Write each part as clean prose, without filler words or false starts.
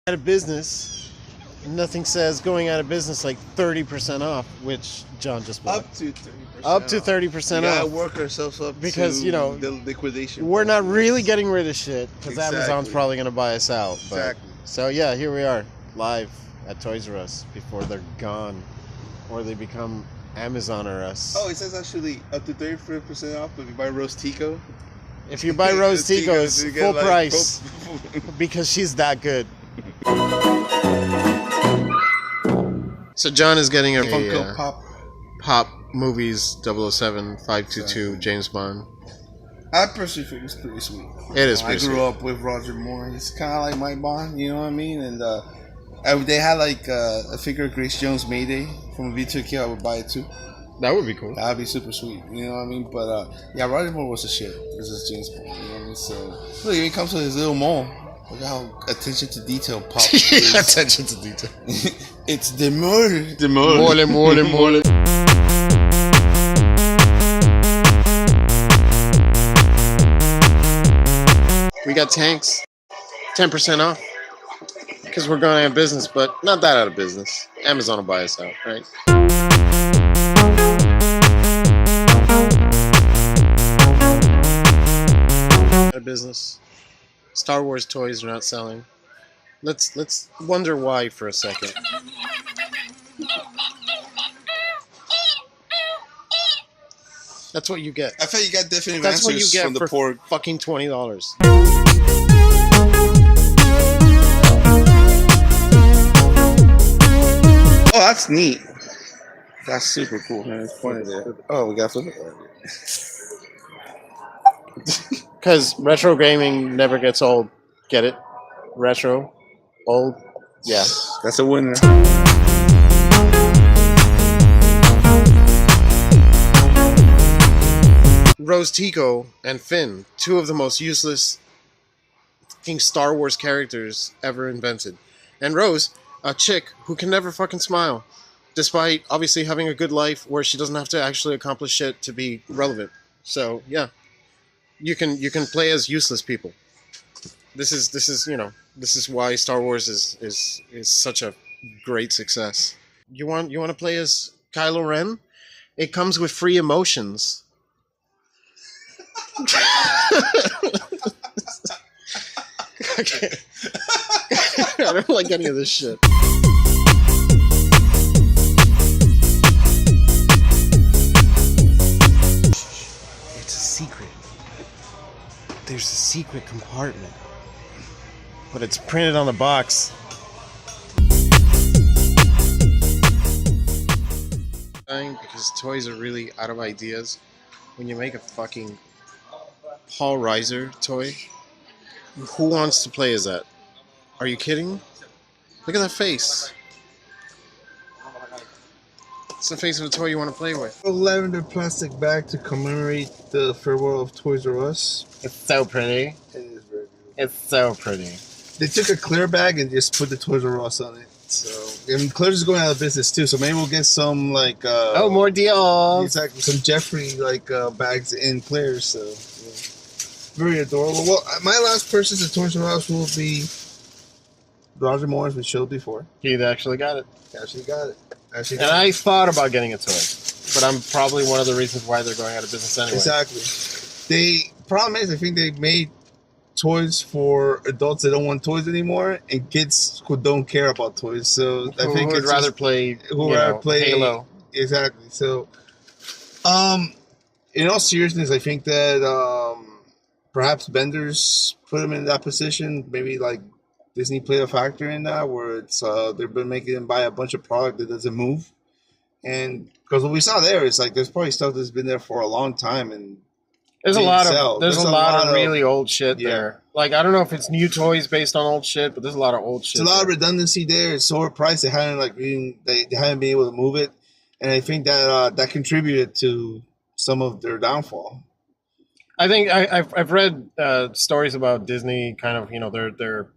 Out of business, nothing says going out of business like 30% off, which John just bought. Up to 30%. Up to 30% we off. gotta work ourselves up because to the liquidation. We're not really getting rid of shit because Exactly. Amazon's probably gonna buy us out. But, Exactly. So yeah, here we are live at Toys R Us before they're gone or they become Amazon or us. Oh, it says actually up to 30% off if you buy Rose Tico. If you buy Rose Tico, it's you full get, price because she's that good. So John is getting a Funko Pop Movies 007 522 James Bond. I personally think it's pretty sweet. It is pretty I grew up with Roger Moore. He's kind of like my Bond, you know what I mean? And they had like a figure of Grace Jones Mayday from V2K. I would buy it too. That would be cool. That would be super sweet, you know what I mean? But yeah, Roger Moore was a shit. This is James Bond, you know what I mean? So look, he comes with his little mole. Look how attention to detail Pop is. Attention to detail. It's the murder. The mole. Mole. We got tanks, 10% off, because we're going out of business, but not that out of business. Amazon will buy us out, right? Out of business. Star Wars toys are not selling. Let's wonder why for a second. That's what you get. I thought you got definite That's what you answers get from the for pork. fucking $20. Oh, that's neat. That's super cool. Man, it's pointed there. Oh, we got flip it. Because retro gaming never gets old. Get it? Retro, old. Yeah, That's a winner. Rose Tico and Finn, two of the most useless fucking Star Wars characters ever invented. And Rose, a chick who can never fucking smile, despite obviously having a good life where she doesn't have to actually accomplish shit to be relevant. So yeah, you can play as useless people. This is why Star Wars is such a great success. You want to play as Kylo Ren? It comes with free emotions. Okay. I don't like any of this shit. It's a secret. There's a secret compartment. But it's printed on the box. Because toys are really out of ideas. When you make a fucking Paul Reiser toy, who wants to play as that? Are you kidding? Look at that face. It's the face of a toy you want to play with. A lavender plastic bag to commemorate the farewell of Toys R Us. It's so pretty. It is very beautiful. It's so pretty. They took a clear bag and just put the Toys R Us on it. So, and Claire's is going out of business too. So maybe we'll get some like more deals. Exactly, some Jeffrey bags in Claire's. So yeah. Very adorable. Well, my last purchase at Toys R Us will be Roger Moore, as we showed before. He actually got it. And I thought about getting a toy, but I'm probably one of the reasons why they're going out of business anyway. Exactly. The problem is, I think they made toys for adults that don't want toys anymore, and kids who don't care about toys. So I think who would rather play Halo. Exactly. So, in all seriousness, I think that perhaps vendors put them in that position. Maybe like Disney played a factor in that, where it's they've been making them buy a bunch of product that doesn't move, and because what we saw there is like there's probably stuff that's been there for a long time, and there's a lot of really old shit there. Like I don't know if it's new toys based on old shit, but there's a lot of old shit. There's a lot of redundancy there. It's so overpriced. They haven't they haven't been able to move it, and I think that that contributed to some of their downfall. I think I've read stories about Disney. Kind of they're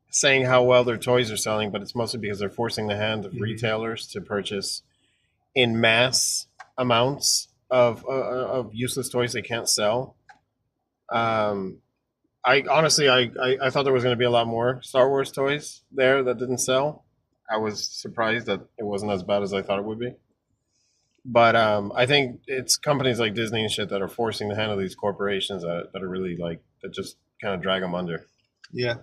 saying how well their toys are selling, but it's mostly because they're forcing the hand of retailers to purchase in mass amounts of useless toys they can't sell. I honestly, I thought there was going to be a lot more Star Wars toys there that didn't sell. I was surprised that it wasn't as bad as I thought it would be. But I think it's companies like Disney and shit that are forcing the hand of these corporations that are really like that just kind of drag them under. Yeah.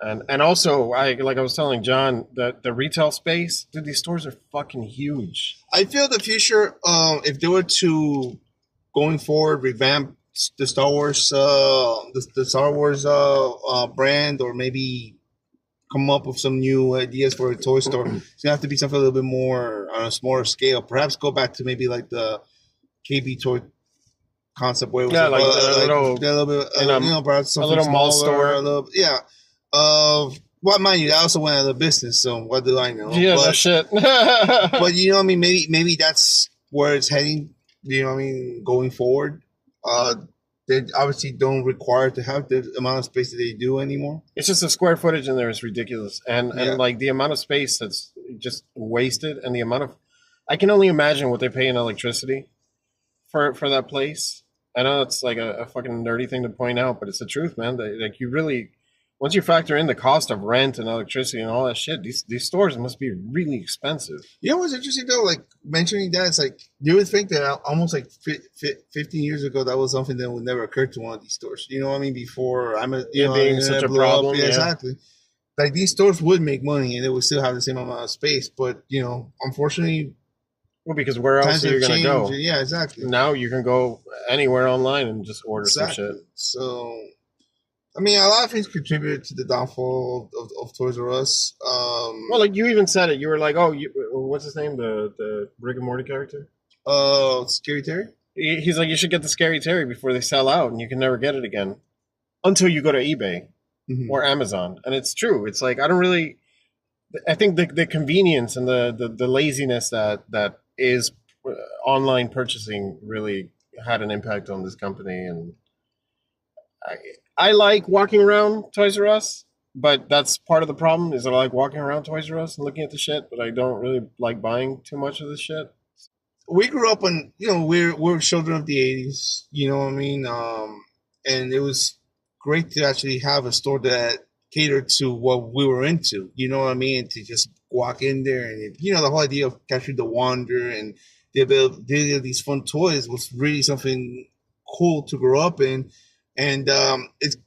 And also, I was telling John that the retail space, dude, these stores are fucking huge. I feel the future, if they were to going forward revamp the Star Wars, the Star Wars brand, or maybe come up with some new ideas for a toy store, it's gonna have to be something a little bit more on a smaller scale. Perhaps go back to maybe like the KB toy concept where it was Like a little bit, perhaps a something little mall smaller, store. a little, yeah. Well, mind you, I also went out of business, so what do I know? Yeah, no shit. But you know what I mean? Maybe that's where it's heading. You know what I mean? Going forward, they obviously don't require to have the amount of space that they do anymore. It's just the square footage in there is ridiculous, and like the amount of space that's just wasted, and the amount of I can only imagine what they pay in electricity for that place. I know it's like a fucking nerdy thing to point out, but it's the truth, man. Like you really, once you factor in the cost of rent and electricity and all that shit, these stores must be really expensive. You know what's interesting though? Like mentioning that, it's like you would think that almost like 15 years ago, that was something that would never occur to one of these stores. You know what I mean? Before being such a problem, yeah, exactly. Like these stores would make money and they would still have the same amount of space, but unfortunately. Well, because where else are you going to go? Yeah, exactly. Now you can go anywhere online and just order some shit. So, I mean, a lot of things contributed to the downfall of Toys R Us. Well, like you even said it. You were like, "Oh, what's his name? The Rick and Morty character? Scary Terry." He's like, "You should get the Scary Terry before they sell out, and you can never get it again until you go to eBay or Amazon." And it's true. It's like I don't really. I think the convenience and the laziness that is online purchasing really had an impact on this company, and I like walking around Toys R Us, but that's part of the problem. Is that I like walking around Toys R Us and looking at the shit, but I don't really like buying too much of the shit. We grew up on we're children of the '80s. You know what I mean? And it was great to actually have a store that catered to what we were into. You know what I mean? To just walk in there and the whole idea of capturing the wonder and the ability of these fun toys was really something cool to grow up in. And it's,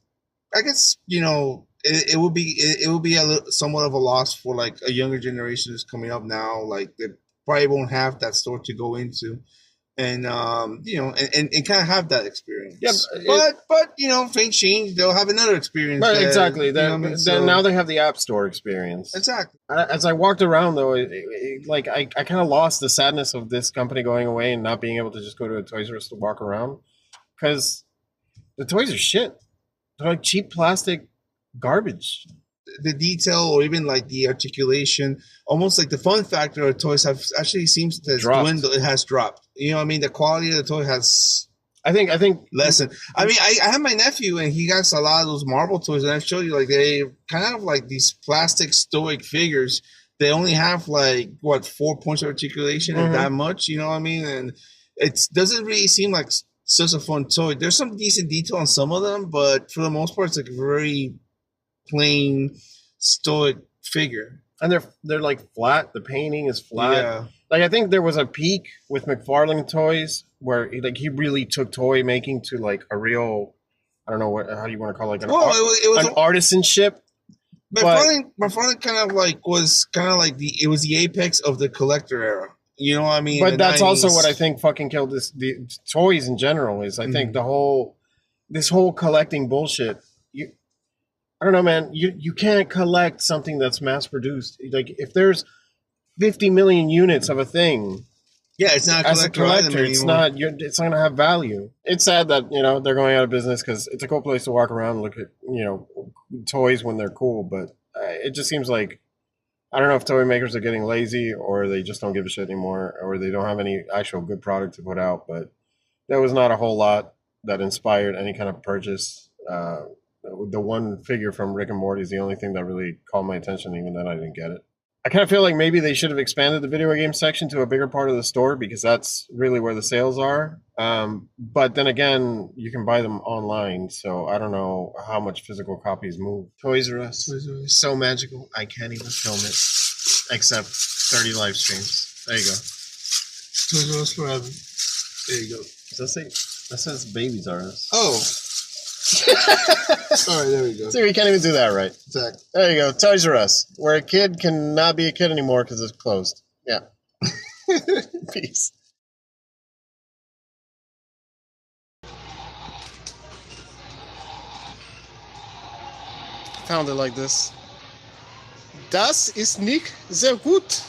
I guess, it would be somewhat of a loss for like a younger generation that's coming up now. Like they probably won't have that store to go into, and and kind of have that experience. Yeah, but things change. They'll have another experience. Right, exactly. Then now they have the App Store experience. Exactly. As I walked around, though, like I kind of lost the sadness of this company going away and not being able to just go to a Toys R Us to walk around, because the toys are shit. They're like cheap plastic garbage. The detail or even like the articulation, almost like the fun factor of toys actually seems to have dwindled. It has dropped. You know what I mean? The quality of the toy has I think lessened. I mean, I have my nephew and he got a lot of those Marvel toys, and I've showed you like they kind of like these plastic stoic figures. They only have like 4 points of articulation and that much, you know what I mean? And it doesn't really seem like such a fun toy. There's some decent detail on some of them, but for the most part, it's like a very plain stoic figure. And they're like flat. The painting is flat. Yeah. Like I think there was a peak with McFarlane toys where he really took toy making to like a real, I don't know how do you want to call it, like it was an artisanship. McFarlane kind of like was it was the apex of the collector era. You know what I mean? But that's 90s. Also what I think fucking killed the toys in general is I think this whole collecting bullshit. I don't know, man. You can't collect something that's mass produced. Like if there's 50 million units of a thing, it's not as a collector. It's not gonna have value. It's sad that they're going out of business because it's a cool place to walk around and look at toys when they're cool. But it just seems like I don't know if toy makers are getting lazy or they just don't give a shit anymore or they don't have any actual good product to put out. But there was not a whole lot that inspired any kind of purchase. The one figure from Rick and Morty is the only thing that really caught my attention, even then I didn't get it. I kind of feel like maybe they should have expanded the video game section to a bigger part of the store because that's really where the sales are. But then again, you can buy them online, so I don't know how much physical copies move. Toys R Us, so magical. I can't even film it, except 30 live streams. There you go. Toys R Us forever. There you go. That says Babies R Us. Oh. All right, there we go. See, we can't even do that right. Exactly. There you go. Toys R Us, where a kid cannot be a kid anymore because it's closed. Yeah. Peace. Found it like this. Das ist nicht sehr gut.